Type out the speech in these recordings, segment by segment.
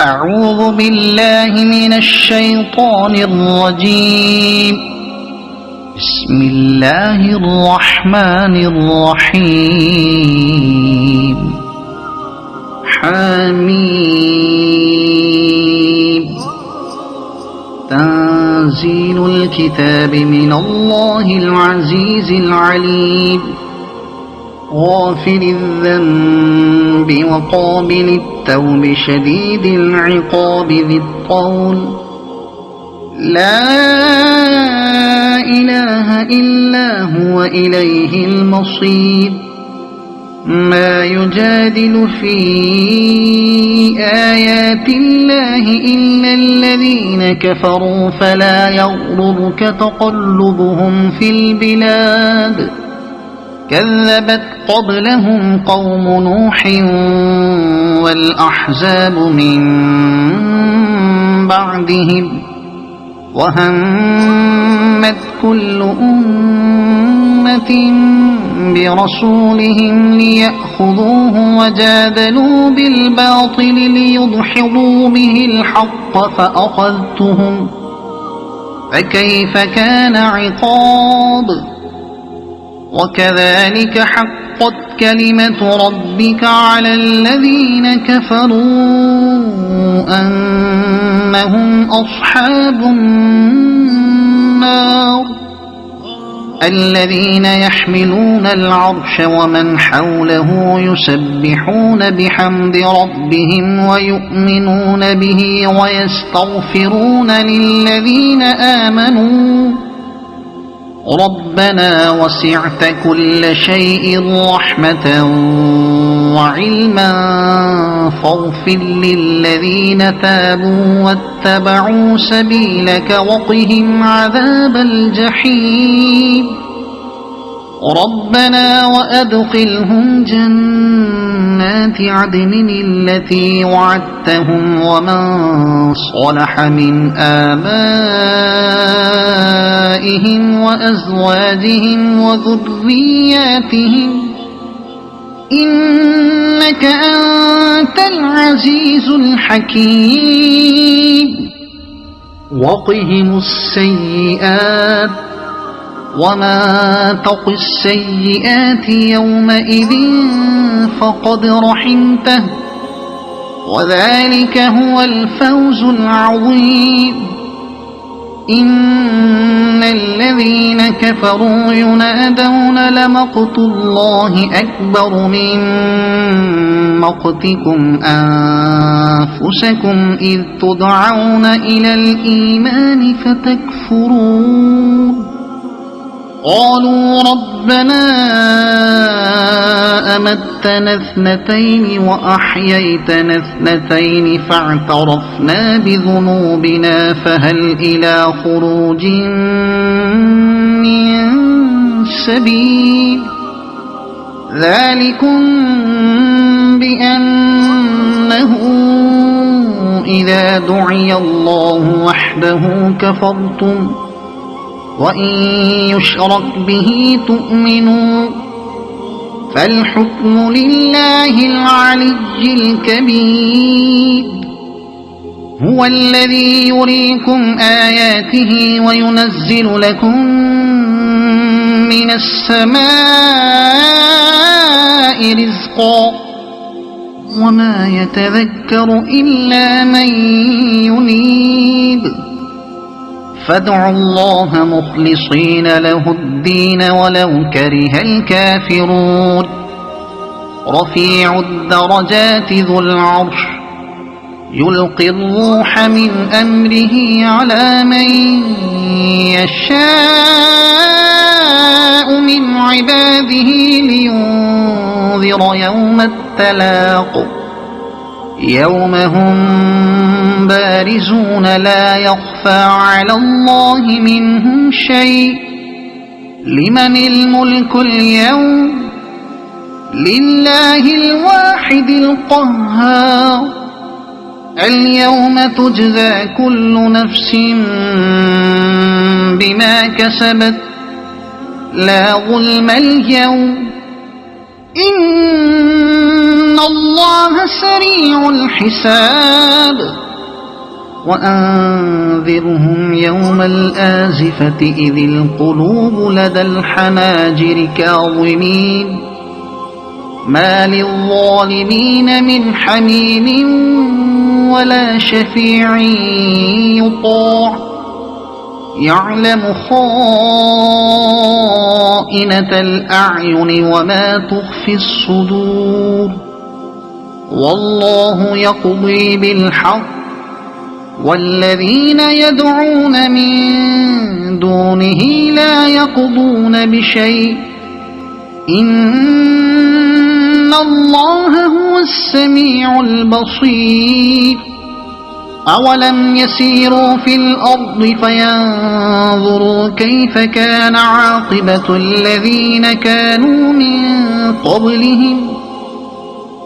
أعوذ بالله من الشيطان الرجيم. بسم الله الرحمن الرحيم. حميم. تنزيل الكتاب من الله العزيز العليم. غافر الذنب وقابل التوب شديد العقاب ذي الطول. لا إله إلا هو إليه المصير. ما يجادل في آيات الله إلا الذين كفروا فلا يغررك تقلبهم في البلاد. كذبت قبلهم قوم نوح والأحزاب من بعدهم. وهمت كل أمة برسولهم ليأخذوه وجادلوا بالباطل ليدحضوا به الحق فأخذتهم فكيف كان عقاب. وكذلك حقت كلمة ربك على الذين كفروا أنهم أصحاب النار. الذين يحملون العرش ومن حوله يسبحون بحمد ربهم ويؤمنون به ويستغفرون للذين آمنوا ربنا وسعت كل شيء رحمة وعلما فاغفر للذين تابوا واتبعوا سبيلك وقهم عذاب الجحيم. ربنا وأدخلهم جنات عدن التي وعدتهم ومن صلح من آبائهم وأزواجهم وذرياتهم إنك أنت العزيز الحكيم. وقهم السيئات وما تق السيئات يومئذ فقد رحمته وذلك هو الفوز العظيم. إن الذين كفروا ينادون لمقت الله أكبر من مقتكم أنفسكم إذ تدعون إلى الإيمان فتكفرون. قالوا ربنا أمتنا اثنتين وأحييتنا اثنتين فاعترفنا بذنوبنا فهل إلى خروج من سبيل. ذلكم بأنه إذا دعي الله وحده كفرتم وإن يشرك به تؤمنوا فالحكم لله العلي الكبير. هو الذي يريكم آياته وينزل لكم من السماء رزقا وما يتذكر إلا من ينيب. فادعوا الله مخلصين له الدين ولو كره الكافرون. رفيع الدرجات ذو العرش يلقي الروح من أمره على من يشاء من عباده لينذر يوم التلاق. يوم هم بارزون لا يخفى على الله منهم شيء. لمن الملك اليوم؟ لله الواحد القهار. اليوم تجزى كل نفس بما كسبت لا ظلم اليوم إن الله سريع الحساب وأنذرهم يوم الآزفة إذ القلوب لدى الحناجر كاظمين ما للظالمين من حميم ولا شفيع يطاع يعلم خائنة الأعين وما تخفي الصدور والله يقضي بالحق والذين يدعون من دونه لا يقضون بشيء إن الله هو السميع البصير أولم يسيروا في الأرض فينظروا كيف كان عاقبة الذين كانوا من قبلهم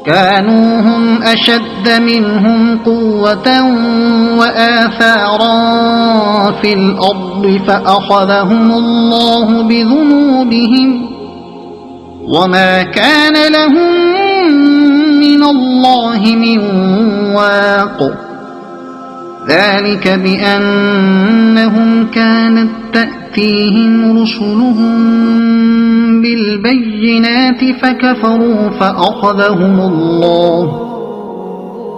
كانوا هم أشد منهم قوة وآثارا في الأرض فأخذهم الله بذنوبهم وما كان لهم من الله من واق ذلك بأنهم كانت تأتيهم رسلهم بالبينات فكفروا فأخذهم الله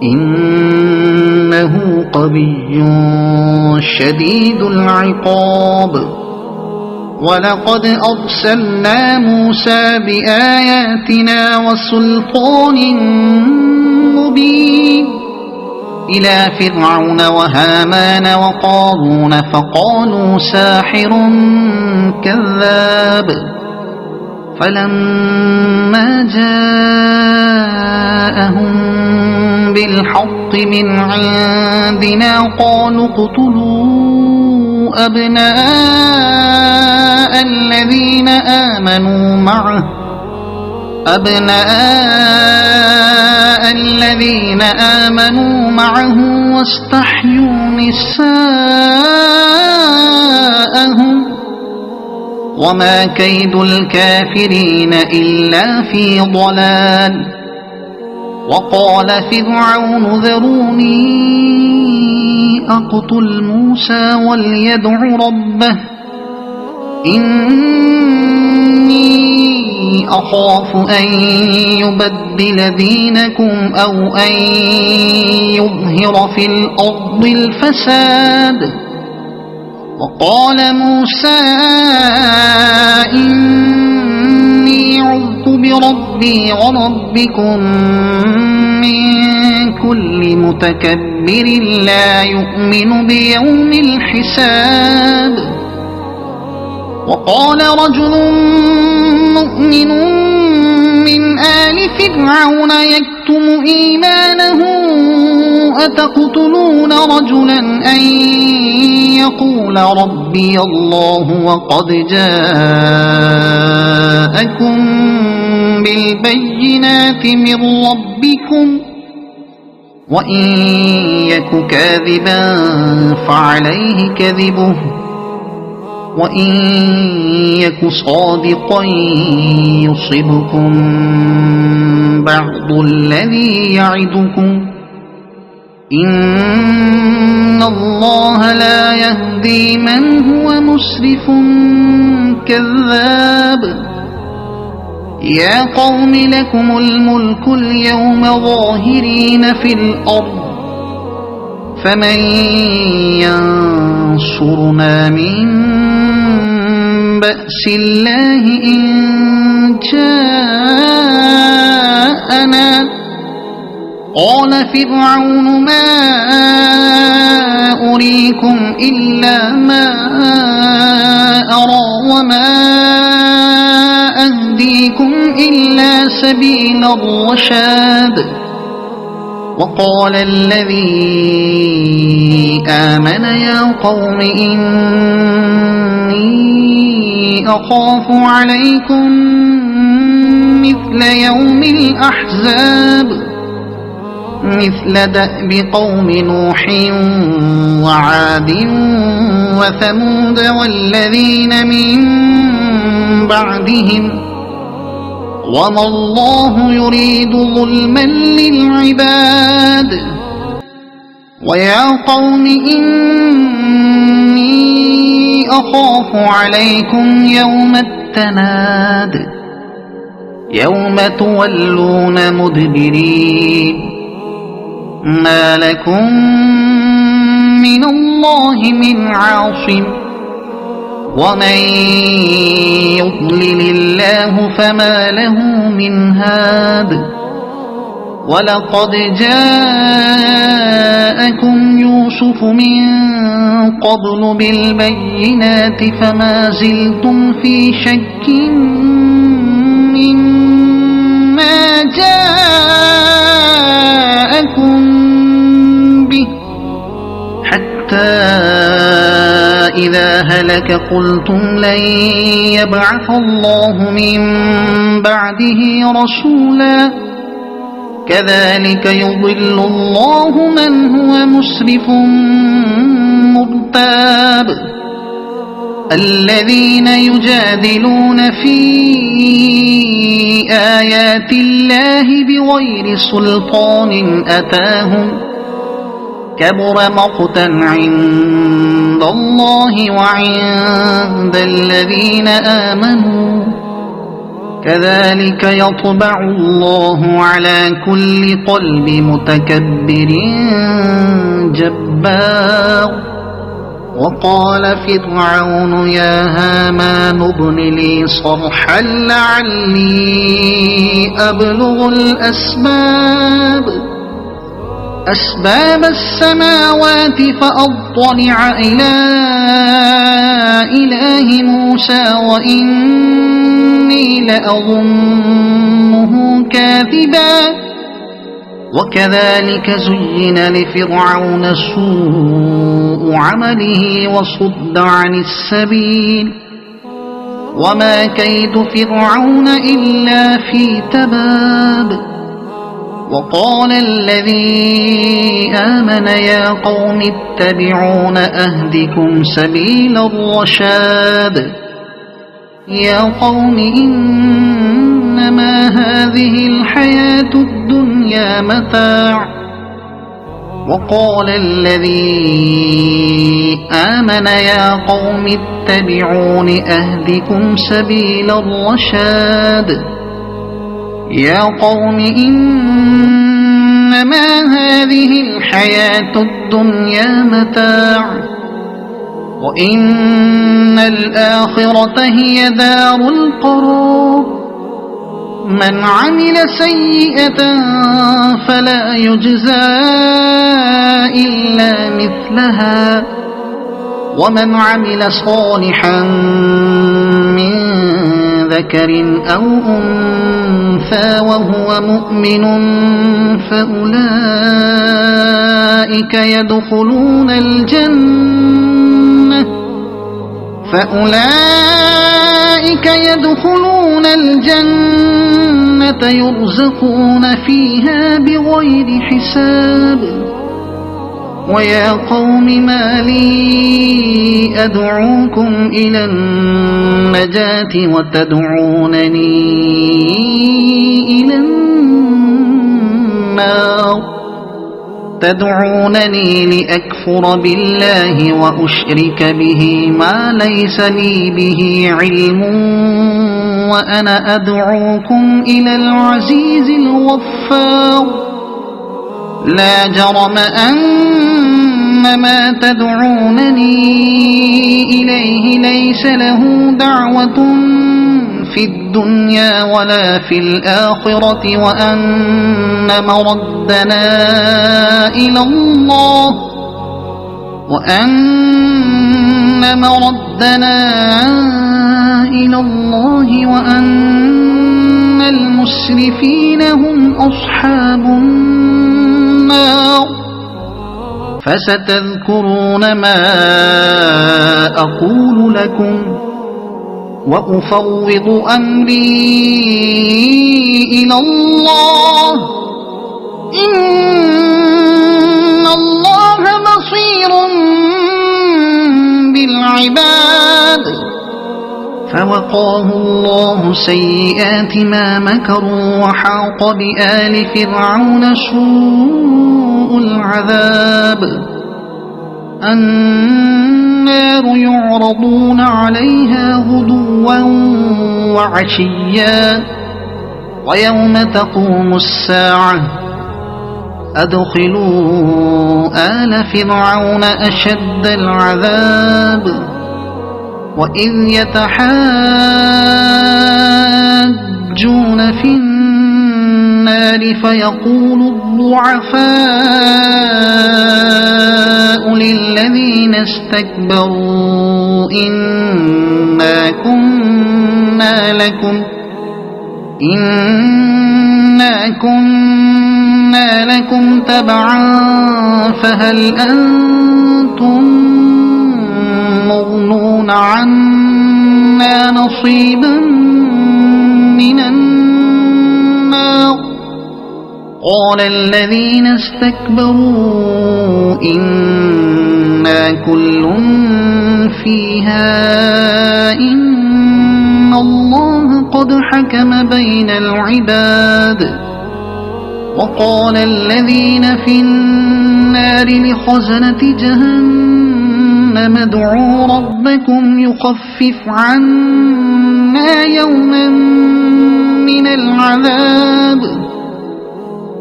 إنه قوي شديد العقاب ولقد أرسلنا موسى بآياتنا وسلطان مبين إلى فرعون وهامان وقارون فقالوا ساحر كذاب فلما جاءهم بالحق من عندنا قالوا اقتلوا أبناء الذين آمنوا معه واستحيوا نساءهم وما كيد الكافرين إلا في ضلال وقال فرعون ذروني أقتل موسى وليدع ربه إني أخاف أن يبدل دينكم أو أن يظهر في الأرض الفساد وقال موسى إني عذت بربي وربكم من كل متكبر لا يؤمن بيوم الحساب وقال رجل مؤمن من آل فرعون يكتم إيمانه أتقتلون رجلا أن يقول ربي الله وقد جاءكم بالبينات من ربكم وإن يك كاذبا فعليه كذبه وإن يك صادقا يصبكم بعض الذي يعدكم إن الله لا يهدي من هو مسرف كذاب يا قوم لكم الملك اليوم ظاهرين في الأرض فمن ينصرنا من بأس الله إن جاءنا قال فرعون ما أريكم إلا ما أرى وما أهديكم إلا سبيل الرشاد وقال الذي آمن يا قوم إني أخاف عليكم مثل يوم الأحزاب مثل دأب قوم نوح وعاد وثمود والذين من بعدهم وما الله يريد ظلما للعباد. ويا قوم إني أخاف عليكم يوم التناد يوم تولون مدبرين ما لكم من الله من عاصم ومن يضلل الله فما له من هاد. ولقد جاءكم يوسف من قبل بالبينات فما زلتم في شك مما جاءكم به حتى إذا هلك قلتم لن يبعث الله من بعده رسولا كذلك يضل الله من هو مسرف مرتاب. الذين يجادلون في آيات الله بغير سلطان أتاهم كبر مقتا عند الله وعند الذين آمنوا كذلك يطبع الله على كل قلب متكبر جبار. وقال فرعون يا هامان ابن لي صرحا لعلي أبلغ أسباب السماوات فأطلع إلى إله موسى وإني لأظنه كاذبا. وكذلك زين لفرعون سوء عمله وصد عن السبيل وما كيد فرعون إلا في تباب. وقال الذي آمن يا قوم اتبعون أهدكم سبيل الرشاد. يا قوم إنما هذه الحياة الدنيا متاع. وقال الذي آمن يا قوم اتبعون أهدكم سبيل الرشاد. يا قوم إنما هذه الحياة الدنيا متاع وإن الآخرة هي دار القرار. من عمل سيئة فلا يجزى إلا مثلها ومن عمل صالحا من ذكر أو أنثى وهو مؤمن فأولئك يدخلون الجنة يرزقون فيها بغير حساب. ويا قوم ما لي أدعوكم إلى النجاة وتدعونني إلى النار. تدعونني لأكفر بالله وأشرك به ما ليس لي به علم وأنا أدعوكم إلى العزيز الغفار. لا جرم أن ما تدعونني إليه ليس له دعوة في الدنيا ولا في الآخرة وأن مردنا إلى الله وأن المسرفين هم أصحاب النار. فستذكرون ما أقول لكم وأفوض أمري إلى الله إن الله بصير بالعباد. فوقاه الله سيئات ما مكروا وحاق بآل فرعون سوء العذاب النار يعرضون عليها غدوا وعشيا ويوم تقوم الساعة أدخلوا آل فرعون أشد العذاب وإذ يتحاجون في النار فيقول الضعفاء للذين استكبروا إنا كنا لكم تبعا فهل أنتم مغنون عنا نصيبا من النار قال الذين استكبروا إنا كل فيها إن الله قد حكم بين العباد وقال الذين في النار لخزنة جهنم ادعوا ربكم يخفف عنا يوما من العذاب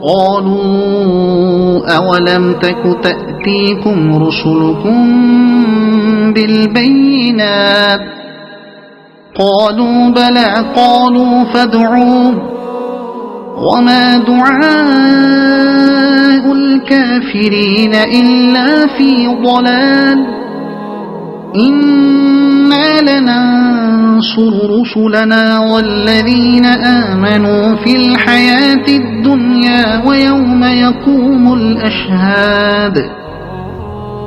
قالوا أولم تك تأتيكم رسلكم بالبينات قالوا بلى قالوا فادعوا وما دعاء الكافرين إلا في ضلال إنا لننصر رسلنا والذين آمنوا في الحياة الدنيا ويوم يقوم الأشهاد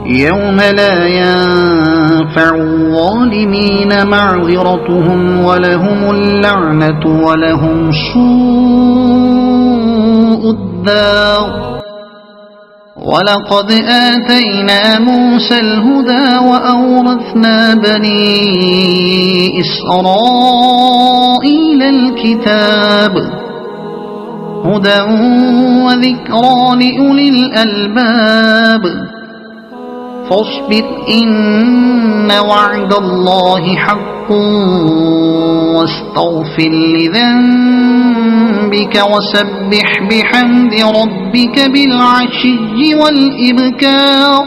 يوم لا ينفع الظالمين معذرتهم ولهم اللعنة ولهم سوء الدار ولقد آتينا موسى الهدى وأورثنا بني إسرائيل الكتاب هدى وذكرى لأولي الألباب فاصبر إن وعد الله حق واستغفر لذنبك وسبح بحمد ربك بالعشي والإبكار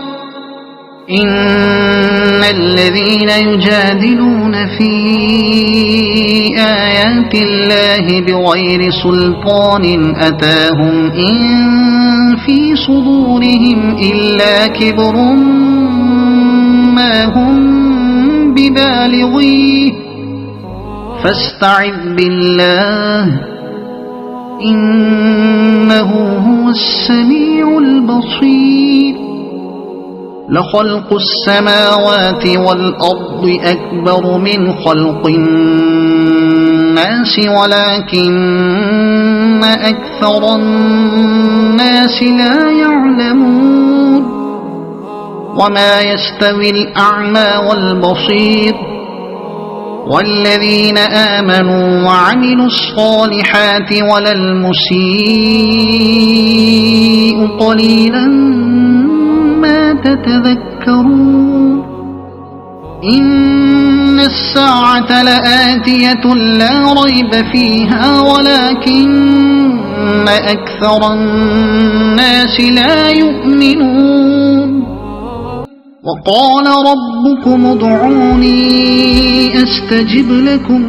إن الذين يجادلون في آيات الله بغير سلطان أتاهم إن في صدورهم إلا كبر ما هم ببالغيه فاستعذ بالله إنه هو السميع البصير لخلق السماوات والأرض أكبر من خلق الناس ولكن أكثر الناس لا يعلمون وما يستوي الأعمى والبصير والذين آمنوا وعملوا الصالحات ولا المسيء قليلا ما تتذكرون إن الساعة لآتية لا ريب فيها ولكن أكثر الناس لا يؤمنون وقال ربكم ادعوني أستجب لكم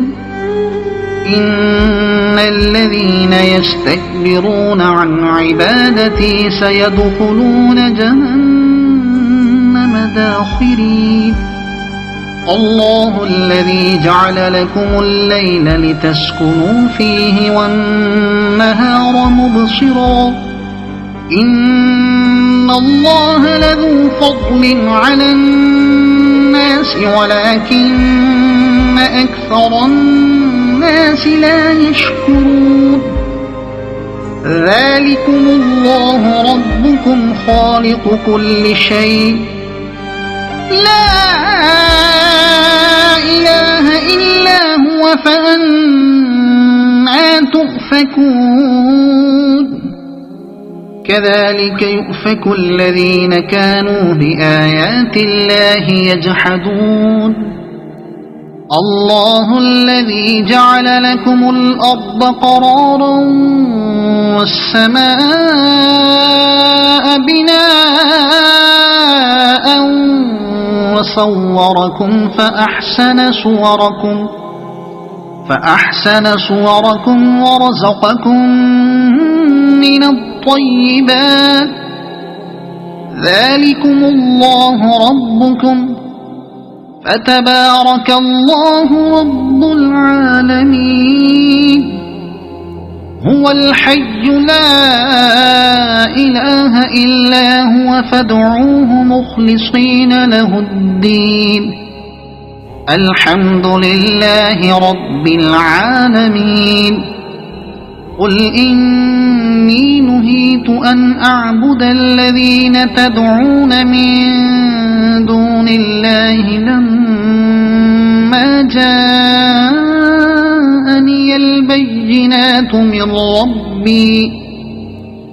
إن الذين يستكبرون عن عبادتي سيدخلون جهنم داخرين الله الذي جعل لكم الليل لتسكنوا فيه والنهار مبصرا إن الله لذو فضل على الناس ولكن أكثر الناس لا يشكرون ذلكم الله ربكم خالق كل شيء لا إله إلا فأنى تؤفكون كذلك يؤفك الذين كانوا بآيات الله يجحدون الله الذي جعل لكم الأرض قرارا والسماء بناء وصوركم فأحسن صوركم ورزقكم من الطيبات ذلكم الله ربكم فتبارك الله رب العالمين هو الحي لا إله إلا هو فادعوه مخلصين له الدين الحمد لله رب العالمين قل إني نهيت أن أعبد الذين تدعون من دون الله لما جاءني البينات من ربي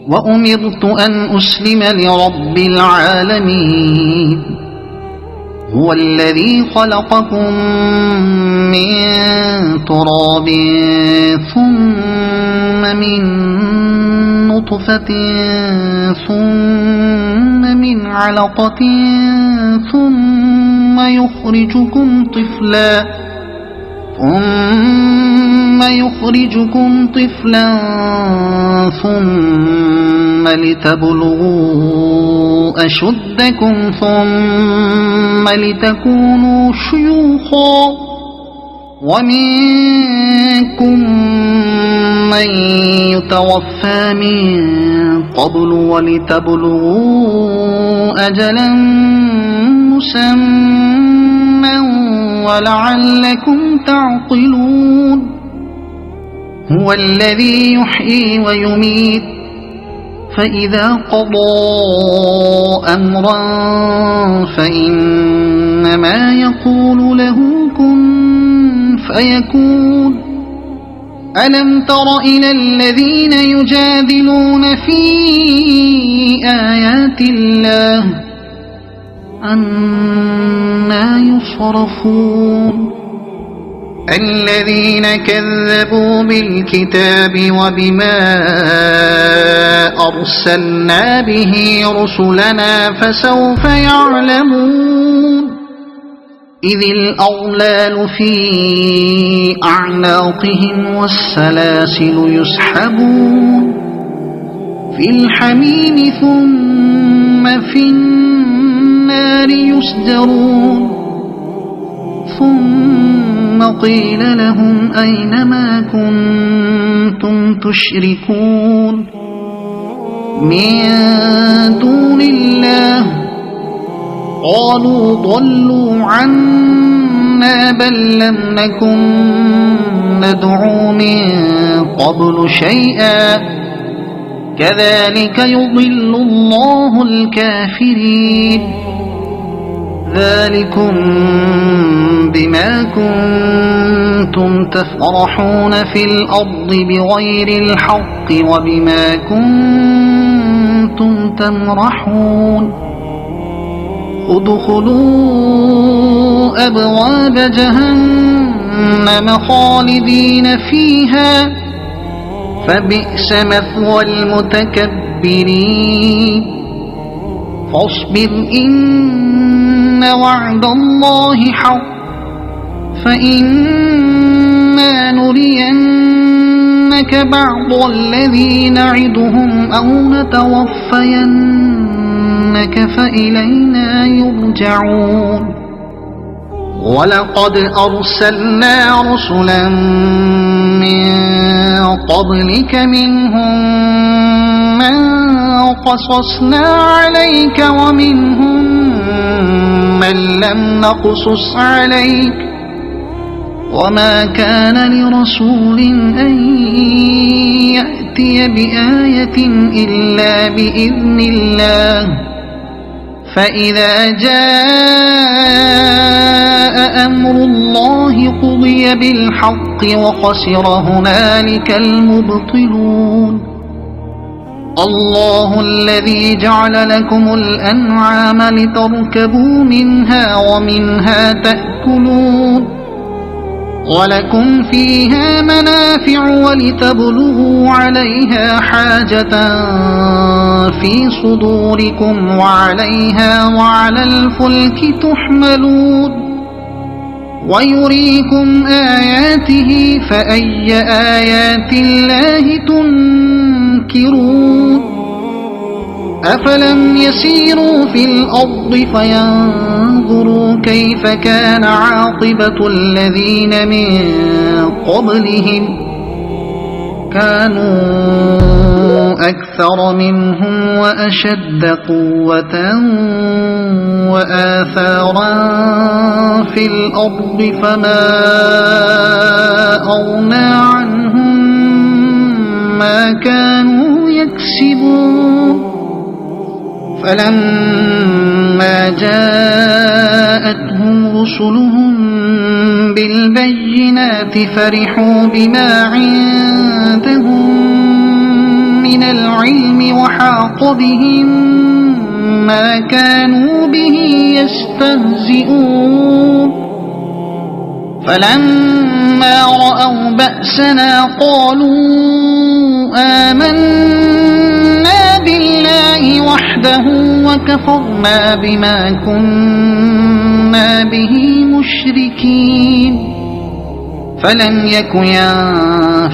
وأمرت أن أسلم لرب العالمين هو الذي خلقكم من تراب ثم من نطفة ثم من علقة ثم يخرجكم طفلا ثم لتبلغوا أشدكم ثم لتكونوا شيوخا ومنكم من يتوفى من قبل ولتبلغوا أجلا مسمى ولعلكم تعقلون هو الذي يحيي ويميت فإذا قضى أمرا فإنما يقول له كن فيكون ألم تر إلى الذين يجادلون في آيات الله أنى يصرفون الذين كذبوا بالكتاب وبما أرسلنا به رسلنا فسوف يعلمون إذ الأغلال في أعناقهم والسلاسل يسحبون في الحميم ثم في النار يسجرون ثم قيل لهم أين ما كنتم تشركون من دون الله قالوا ضلوا عنا بل لم نكن ندعو من قبل شيئا كذلك يضل الله الكافرين ذلكم بما كنتم تفرحون في الأرض بغير الحق وبما كنتم تمرحون ادخلوا أبواب جهنم خالدين فيها فبئس مثوى المتكبرين فاصبر إن وعد الله حق فإما نرينك بعض الذي نعدهم أو نتوفينك فإلينا يرجعون ولقد أرسلنا رسلا من قبلك منهم من قصصنا عليك ومنهم من لم نقصص عليك وما كان لرسول أن يأتي بآية إلا بإذن الله فإذا جاء أمر الله قضي بالحق وخسر هنالك المبطلون الله الذي جعل لكم الأنعام لتركبوا منها ومنها تأكلون ولكم فيها منافع ولتبلغوا عليها حاجة في صدوركم وعليها وعلى الفلك تحملون ويريكم آياته فأي آيات الله تنكرون أفلم يسيروا في الأرض فينظروا كيف كان عاقبة الذين من قبلهم كانوا أكثر منهم وأشد قوة وآثارا في الأرض فما أغنى عنهم ما كانوا يكسبون فلما جاءتهم رسلهم بالبينات فرحوا بما عندهم من العلم وحاق بهم ما كانوا به يستهزئون فلما رأوا بأسنا قالوا آمنا بالله وحده وكفرنا بما كنا به مشركين فلم يك ينفعهم